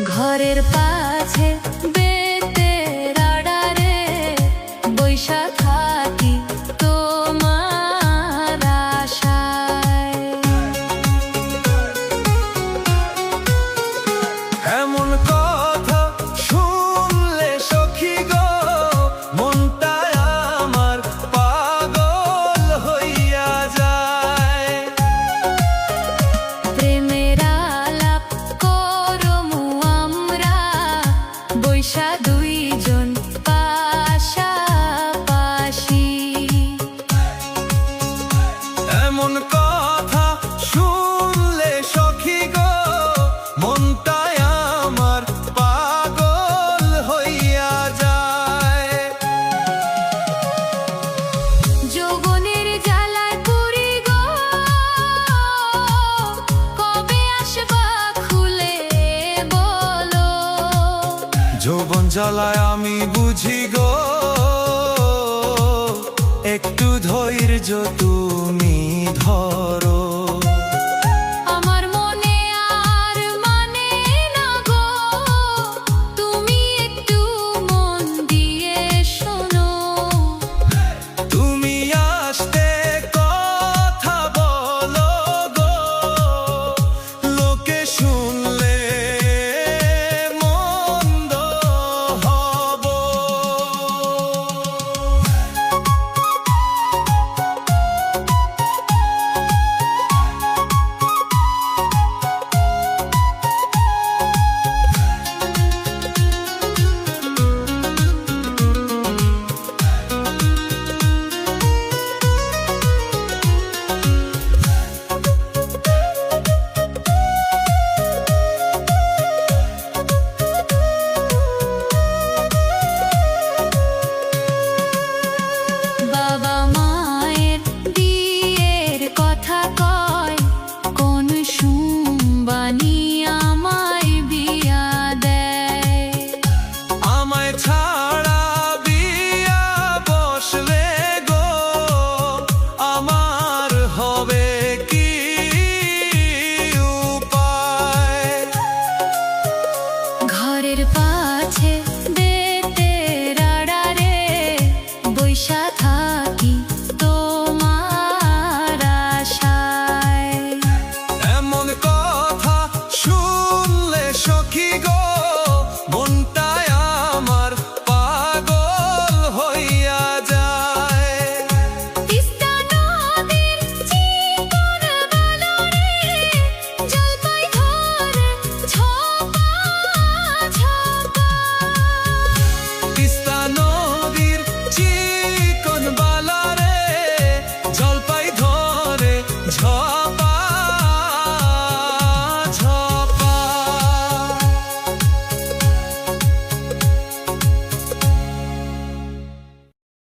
ঘরের পাছে বেতের আড়ারে বইসা থাকি তোমার আশায়। এমন কথা শুনলে সখী গো, মনটায় আমার পাগল হইয়া যায়। প্রেমের আলাপ করমু আমরা বইসা দুইজন পাশাপাশি। এমন কথা শুনলে সখী গো, মনটায় আমার পাগল হইয়া যায়। যৌবনের জ্বালায় পুরি গো, কবে আসবা খুলে বলো। যৌবন জ্বালায় আমি বুঝি গো, একটু ধৈর্য তুমি ধরো। আমার মনে আর মানে না গো, তুমি একটু মন দিয়ে শোনো। তুমি আসতে কথা বলো গো, লোকে শুনলে মন্দ হব। বাবা মায়ের বিয়ের কথা কয়, কোন শুনবানি আমায় বিয়া দেয়। আমায় ছাড়া বিয়া বসলে গো, আমার হবে কি উপায়? ঘরের পাছে বেতের আড়ারে বইসা থাকি তোমার আশায়। এমন কথা শুনলে সখী গো, মনটায় আমার পাগল হইয়া যায়। তিস্তা নদীর চিকন বালুরে জলপাই ধরে ঝোপা ঝোপা। তিস্তা নদীর চিকন বালারে জলপাই ধরে ঝড়